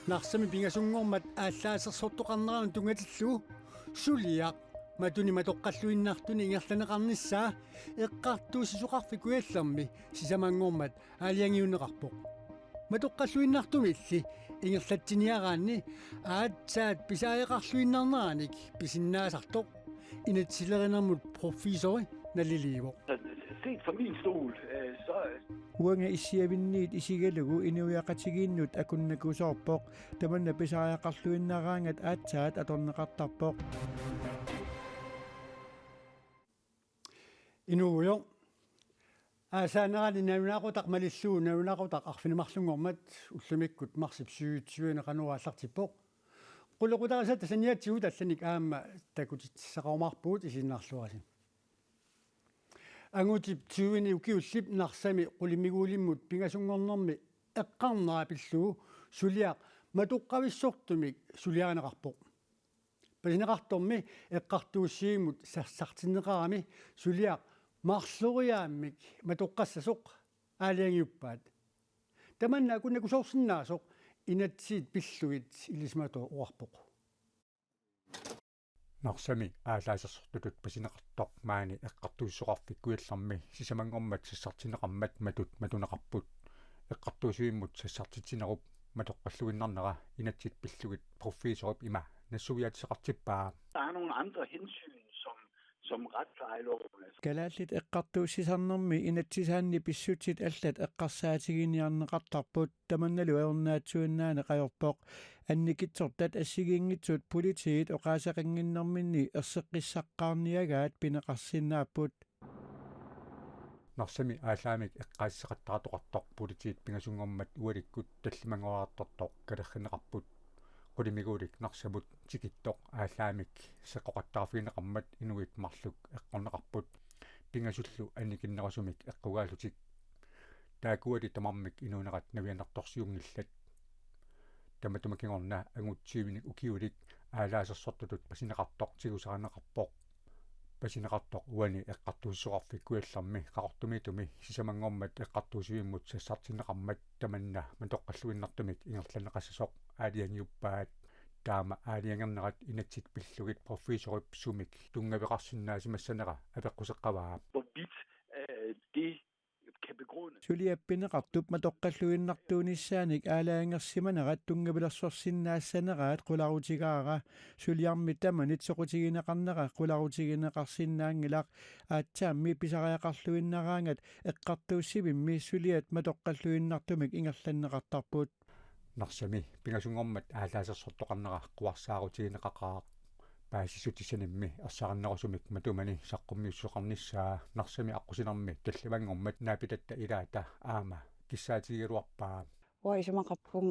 Narsami pingasungormat ааллаасерсортоқарнерaan тунгалиллу сулиақ матуни матоққаллуиннартуни ингерланеқарнissaa эққартуусисоқарфикуяллерми сисамангормат аалиангиунеқарпоқ матоққаллуиннартуми илли ингерлатсиниараанни аатсаат писааяқарлуиннарнераник писиннаасартоқ инатсилеринермут профессори налиливоқ set fra min stol, så Uanga isiavinniit isigalugu inuiaqatigiinnut akunnakusoorpoq tamanna pisaajaqarluinnaraangat aatsaat atorneqartarpoq inuuyo аасаанерани навинаақутақ малиллуу навинаақутақ арфинамарлунгормат уллумиккут марсип сюитсуинеқануааллартиппоқ қулеқутарасат тасаниатсигут алланик аама такутитсақарумарпуут исиннаарлуаси ангутип тюини укиуллип нарсами қулимигуулиммут пингасунгорнэрми эққарнера пиллуу сулиақ матоққависсортумик сулиаанеқарпоқ пасинеқарторми эққартууссиимут сарсартиннеқарами сулиақ марлориааммик матоққассасоқ аалиангиуппаат таманна акуннакусоорсиннаасоқ инатсиит пиллугит илисмато уарпоқ Narsami аалаасерсортутут пасинеқартоқ маани эққартуиссоқарфиккуялларми сисамангормат сассартинеқармат матут матунеқарпут эққартуусуиммут сассартитсинеруп матоққаллуиннарнера инатсит пиллугит профессорип има нассувиатисеқартиппаа der er nogle andre hensyn, som retsplejeloven. kalaallit eqqartuussisarnermi inatsisaanni pissutit allat eqqarsaatigiiniarneqartarput tamannalu aornaatsuinnaane qajorpoq annikitsortat assigiingitsut politiit oqaasaqinginnerminni erseqqissaqqaarniagaat pineqarsinnaapput Narsami аалаамик эққаассеқаттаратоқартоқ политиит пингасунгормат уаликкут таллимангоraartortoq калерринеқарпут qudimiguulik narsabut tikittoq аалаамик сеқоқаттаафигинеқармат инуит марлук эққорнеқарпут пингаsullu анникиннерасумик эққугаалутик таакуали тамармик инуунерат навианерторсиунгиллат таматумакингорна агутсиивиник укиулик аалаасерсортутут пасинеқартоқ тигусаранеқарпоқ пасинеқартоқ уани эққартуссоқарфиккуалларми қақортумиитуми сисамангормат эққартуусуиммут сассартинеқармат таманна матоққаллуиннартумик ингерланеқассасоқ аалиангиуппаат таама аалиангернерат инатсит пиллугит профессорип сумик тунгавеқарсинаасимассанера апеққусеққаваа Hvorvidt det kan begrunde. suliappineqartup matoqqalluinnartuunissaanik aalaangersimanerat tungavilersorsinnaassanaраат qularutigaaqa suliarmi tamanit soqutigineqarnera qularutigineqarsinnaangilaq aatsaammi pisariaqarluinnaraangat eqqartuussivimmi suliat matoqqalluinnartumik ingerlanneqartarput Narsami pingasungormat аалаасерсортоқарнера quarsaarutigинеқақаа паасисутисанимми ерсараннерусумик матумани саққуммиуссоқарнissaa нарсами аққусинарми талливангормат наапитатта илаата аама киссаатигилуарпаа уаисумақарпун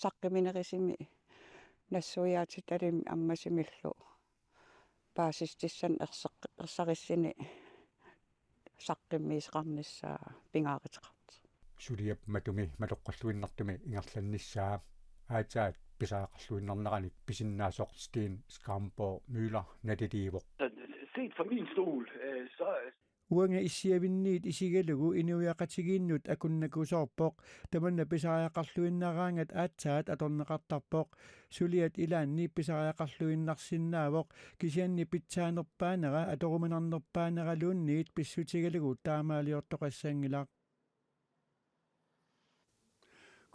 саққиминерисими нассуяатит алими аммасимиллу паасистиссан ерсариссини саққиммиисеқарнissaa пингааритеқарт сулиап матуми малоққаллуиннартуми ингерланнissaa аатаат писаақарлуиннарнераник писиннаасоқ стин скампо мюлер надедивоқ Set fra min stol, så uanga isiavinniit isigalugu inuiaqatigiinnut akunnakusoorpoq tamanna pisaajaqarluinnaraangat aatsaat atorneqartarpoq suliat ilaanni pisaajaqarluinnarsinnaavoq kisianni pitsaanerpaanera atorumanarnerpaaneralunniit pissutigalugu taamaaliortoqassangilaq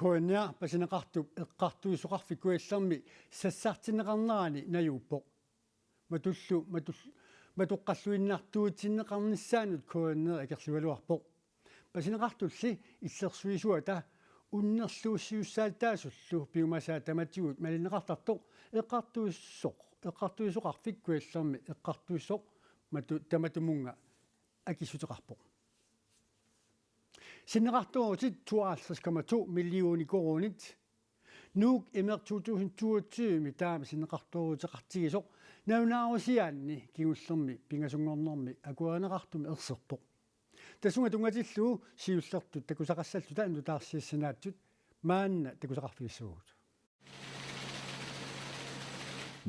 koinnia pasineqartup eqqartuisoqarfikuallermi sassartineqarnerani nayuuppoq матоққаллуиннартуутиннеқарнissaanут коиннера акерлуалуарпоқ пасинеқартулли иллерсуисуата уннерлууссиуссаалтаасуллу пиумасаа таматигут малинеқартартоқ эққартуиссоқарфиккуаллерми эққартуиссоқ мату таматумунга акисутеқарпоқ синеқартуутит 52,2 миллиони коронит nuuk immer 2022 taama sinneqarturuteqartigisoq naunaarusiaanni kigullermi pingasungornermi akuaneqartumi erserpoq tasunga tungatilluu siullertut takusaqassalluta antutaarsiissanaatut maanna takusaqarfiissugut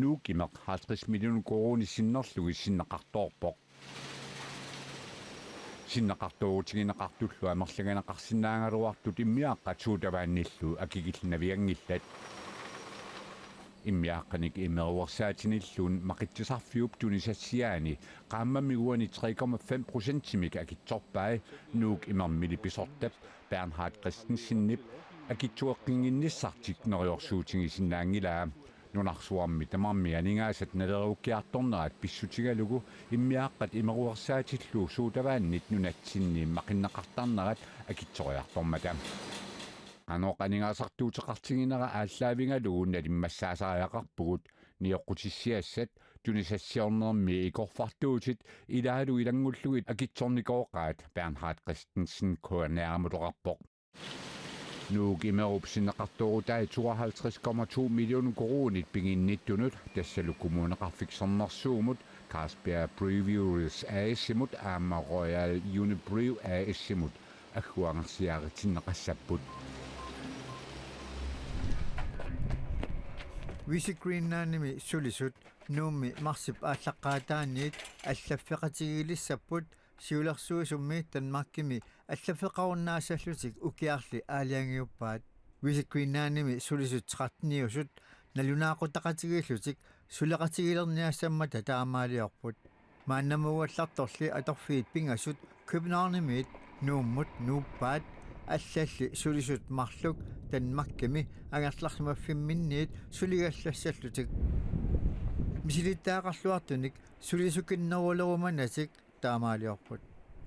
nuuk immer 50 millioner koroni sinnerlugi sinneqartoorpoq синнеқартуутигинеқартуллу амерлаганеқарсинаангалуартут иммиаққа туутаваанниллу акигиллнаviangillat иммиааққаник имеруарсаатиниллуун мақитсисарфиуп тунисассиаани qaamмамигуани 3,5%-мик акитсорпаа нуук имермили писортап Bernhard Christensen-нип акитсуэққингинниссартик нериорсуутингисиннаангилаа нунарсуарми тамармианингаасат налеруккиарторнерат писсутигалугу иммиааққат имеруарсаатиллуу суутавааннит нунатсинни мақиннеқартарнерат акитсориартормата аноқанигаасартуутеқартигинера ааллаавингалугу налиммассаасариақарпугут ниоққутиссиассат тунисассиорнерми икорфартуутит илаалу илангуллугит акитсорникооқаат Bernhard Christensen коанеамулоқарпоқ нуук имерупсинеқартуурутаа 52,2 миллион коронит пигинниттунут тассалу коммунеқарфиксернерсуумут Carlsberg Breweries AS-имут аама Royal Unibrew AS-имут аггуангарсиаритиннеқассаппут Висикриннааними сулисут нуумми марсип ааллаққаатааниит аллаффеқатигилиссаппут сиулерсуусумми танмаркими аллаффеқаруннаасаллутик укиарли аалиангиуппаат висикриннааними сулисут 13-иусут налунаақутақатигиллутик сулеқатигилерниассаммата таамаалиорпут мааннамуалларторли аторфиит пингасут københavnemит нууммут нууппаат аллалли сулисут марлук танмакками агерлармаффимминниит сулигаллассаллутик мисилиттаақарлуартуник сулисукиннерулеруманатик таамаалиорпут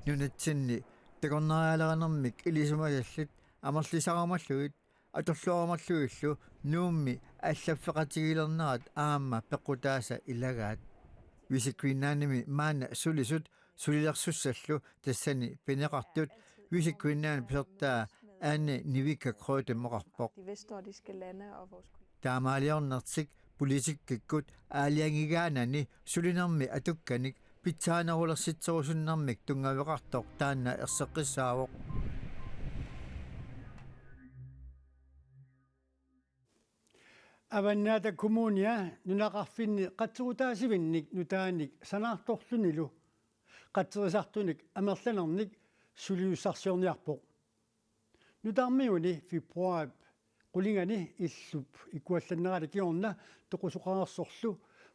нунатсинни такорнериалеранермик илисумасаллит амерлисарамаллуит аторлуарамаллуиллу нуумми аллаффеқатигилернерат аама пеққутааса илагаат висиквиннааними маана сулисут сулилерсуссаллу тассани пинеқартут висиквиннаани писертаа аанни нивика крøtemоқарпоқ таамаалиорнертик политиккиккут аалиангигаанани сулинерми атукканик питсаанерулерситсерусуннэрмик тунгавеқартоқ таанна ерсеққиссаавоқ аваннаата коммуния нунақарфинни қатсуутаасивинник нутааник санаарторлунилу қатсерисартуник амерланерник сулиуссарсиорниарпоқ нутаармиуни фибруап qulingani illup ikuallannerala kiorna toqusуqaarsorlu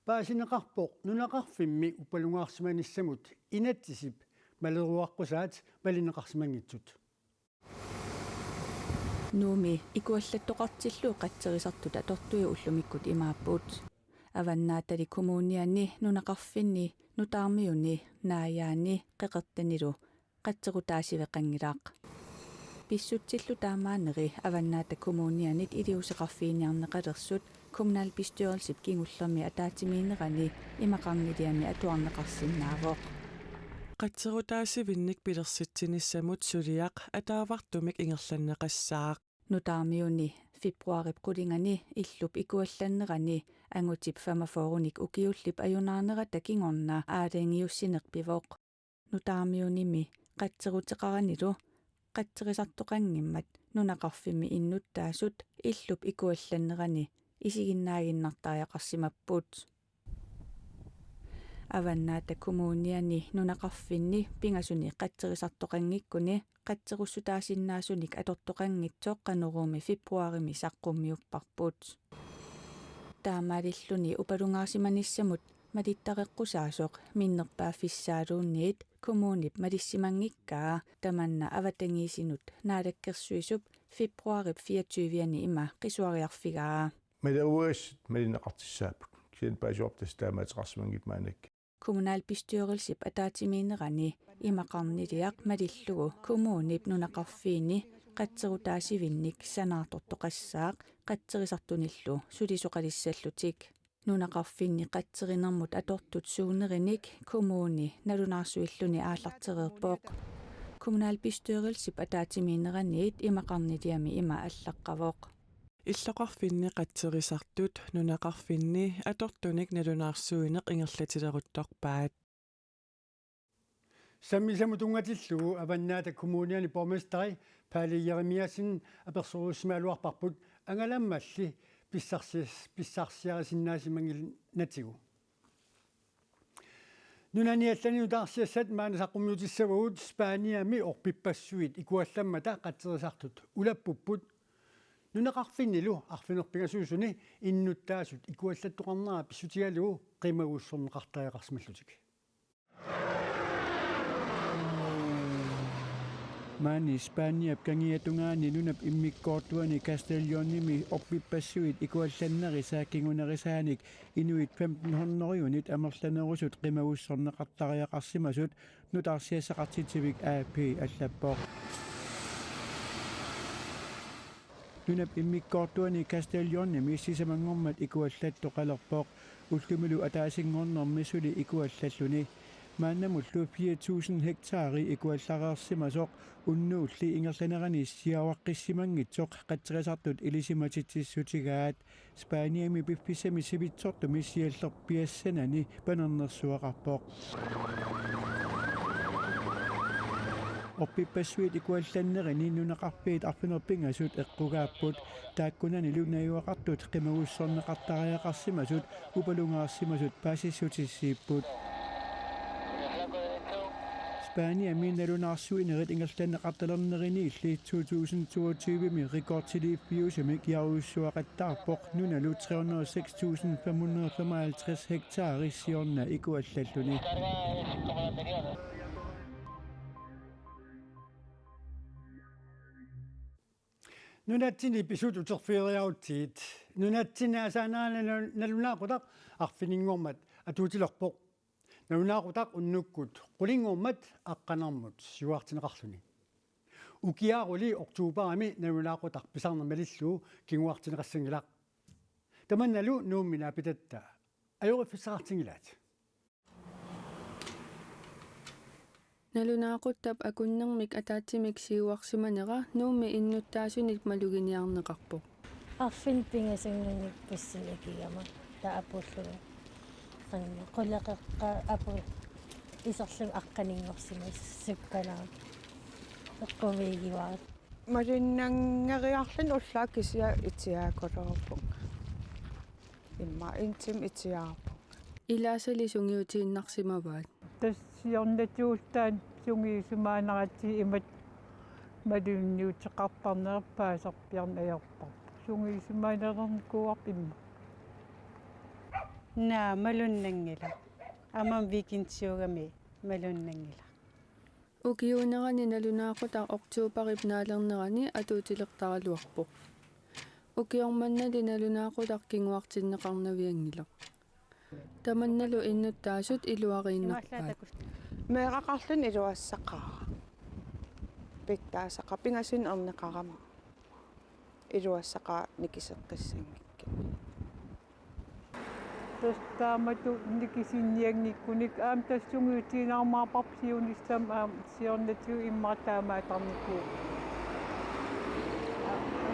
paasineqarpoq nunaqarfimmi upalungaarsimanissamut inatsisip maleruaqqusaat malineqarsimangitsut nuumi ikuallattoqartillu qatserisartuta tortui ullumikut imaappuut avannaatali kommunianni nunaqarfinni nutaarmiuni naayaani qeqertanilu qatserutaasiveqangilaaq писсутсиллу таамаанери аваннаата коммунианит илиусеқарфииниарнеқалерсут kommunalbestyrelsip кингуллерми атаатимиинерани имақарнилиами атуарнеқарсиннаавоқ қатсерутаасивинник пилерситсиниссамут сулиақ атаавартумик ингерланнеқассаақ нутаармиуни фебруарип qulingani иллуп икуалланнерани ангутип фамафооруник укиуллип аюнаарнера такингорна аалингиуссинерпивоқ нутаармиуними қатсерутеқаранилу qatserisartoqanngimmat nunaqarfimmi innuttaasut illup ikuallannerani isiginnaaginnartariaqarsimappuut avannaata kommuniani nunaqarfinni pingasuni qatserisartoqangikkuni qatserussutaasinnaaasunik atortoqangitsoq qanerumi februarimi saqqummiupparpuut taamaalilluni upalungaarsimanissamut malittareqqusaasoq minnerpaaffissaaluunniit kommunip malissimangikkaa tamanna avatangiisinut naalakkersuisup februarip 24-ani ima qisuariarfigaa малауас малинеқартиссаапут кисин паасуортас таамаатеқарсимангит маанак kommunalbestyrelsip ataatimiinerani imaqarniliaq malillugu kommunip nunaqarfiini qatserutaasivinnik sanaartortoqassaaq qatserisartunillu sulisuqalissallutik nunaqarfinni qatserinermut atortut suunerinik kommuni nalunaarsuilluni aallartereerpooq kommunalbestyrelsip ataatimiineraniit imaqarniliami ima allaqqavoq иллоқарфинни қатсерисартут нунақарфинни аторtunik налунаарсуинеқ ингерлатилерутторпаат саммисамутунгатиллугу аваннаата коммуниани борместери Пали Jeremiasin аперсоруссимаалуарпарпут ангаламмалли писсарсиарисиннаасимангил натигу нунаниаллани утаарсиассат маанасаққумиутиссавагут Спааниами орпиппассуит икуалламмата қатсерисартут улаппуппут нунеқарфиннилу арфинерпигасуусуни иннуттаасут икуаллаттоқарнера писсутигалугу қимагуссорнеқартариақарсималлутик Mani Spaniap kangiatungaani nunap immikkoortuani Castellonimi oppipassuit ikuallanneri saakkingunerisaanik inuit 1500-unit amerlanerusut qimagussorneqartariaqarsimasut nutarsiassaqartitivik AP allappoq nunap immikkoortuani Castellonimi sisamangormat ikuallattoqalerpoq ullumulu ataasingornermissuli ikuallalluni maannamullu 4000 hektaari ikuallaqarsimasoq unnuulli ingerlanerani siawaqqissimangitsoq qatterisartut ilisimatitsissutigaat Spaniami piffissami sivitsortumi siallerpiassanani panernersuaqarpoq oppipassuit ikuallannerini nunaqarpiit arfinerpingasut eqqugaapput taakkunani lunayuaqartut qimagussorneqartariaqarsimasut upalungaarsimasut paasissutissiipput Spania minnalunaarsuinerit ingerlanneqartalernerini illi 2022 rekordtiliffiusamik jaruussuaqattaarpoq nunalu 306.555 hektaari siorna ikuallalluni nunatsini pisut uterfieriautiit nunatsinaasaaнаана налунаақутақ арфинингуормат атуутилерпоқ налунаақутақ уннуккут qulingууммат аққанармут сиуартинеқарлуни укиаарули октуупарами налунаақутақ писарнермалиллуу кингуартинеқассангилақ таманналу нууммина питатта ajorifissaqartingilaat налунаақуттап акуннэрмик атаатсимик сиуарсиманера нуумми иннуттаасуник малугиниарнеқарпоқ арфин пингасагнуник пассилакигама таапуллуга qanna qulaqeqqa apu isarlum aqqaninngorsimas sukkanaa eqqumiigivaat малиннангериарлун уллааккисиа итиааколорпук имма интим итиаарпук илаасали сунгиутииннарсимаваат тассиорнатуултаан сунгиисумаанератси имат малунниутеқартарнерпаасерпиарна аярпар сунгиисумаанернкуарпимма naa malunnaangila amam vikintsuugami malunnaangila ukiunerani nalunaaqutaq oktuuparip naalernerani atuutileqtaraluarpoq ukiormannali nalunaaqutaq kinguartinneqarnaviangila tamannalu innuttaasut iluariinnerpaat meeqaqarlun iluassaqaa pittaasaqa pingasun erneqarama iluassaqaa nikiseqqissangikki таамату никисинниангиккуник аам тассунгиутиинаармаарпарсиунissam аам сиорнатиу иммартаамаатарникуу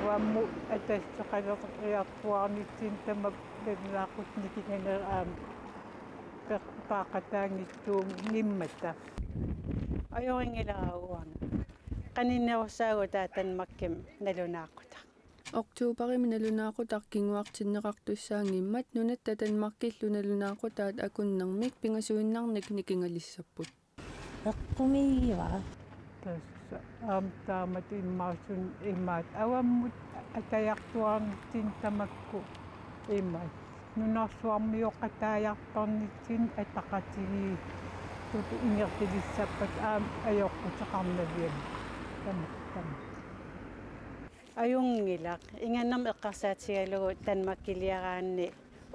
вамму атассеқалериартуарнитсин тамак лернаақутникинганер аам пеқпаақатаангиттуум ниммата ajoriнгиларауарна qaninnерусаагу таатанмакким налунааққута Oktuuparimi nalunaaqutaq kinguartinneqartussaangimmat nunatta tanmarkillu nalunaaqutaat akunnermik pingasuinnarnik nikingalissaput eqqumiiva tassa aam taamat immaarsun immaat awammut atayartuarnitsin tamakku immaat nunarsuarmiоqataayartornitsin ataqatigi tutu ingertilissappat aam ajoqqutеқарнавиам таматтам ajungilaq inganam eqqarsaatigalugu tanmakkiliaraanni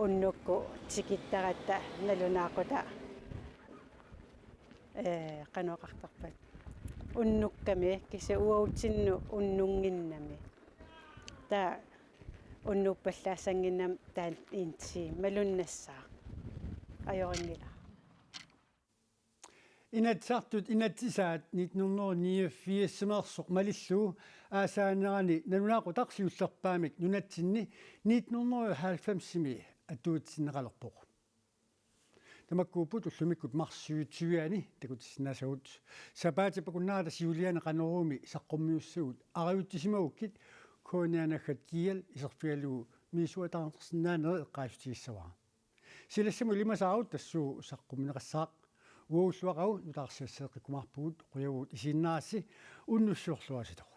unnukku tikittaratta nalunaaqquta qanuaqartarpat unnukkami kisa uautsinnu unnunginnami ta unnuppallaasanginnam taan inti malunnassaa ajoringila inatsartut inatsisaat 1989 malillu aasaanerani nalunaaqutaqsiullerpaamik nunatsinni 1990-simi atuutsineqalerpoq tamakkuuput ullumikut marsuutiuani takutissinaasagut sapaatipakunnaata siuliana qaneruumi saqqummiussugut ariuttisimagukkit koonianaggat kial iserfialugu miisuataarnersinnaaneri eqqaasutiissavaa silassamu limasaarut tassuu saqqumneqassaaq uulluaqau nutaarsiassеэққикумарпугут quyaguut isiinnaassi unnussuorluasitoq